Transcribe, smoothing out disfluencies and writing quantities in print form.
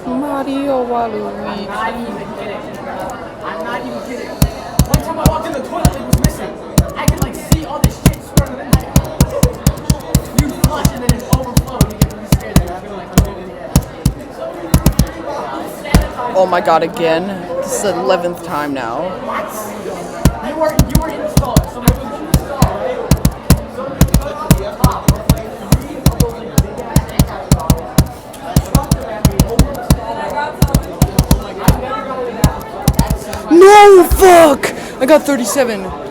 Mario Waluigi. I'm not even kidding. One time I walked in the toilet, it was missing. I could like see all this shit swirling in there. You flush and then it overflows. You get really scared. Then I feel like I'm in the air. Oh my god, again. This is the 11th time now. What? You were installed. Someone was installed, right? No, fuck! I got 37.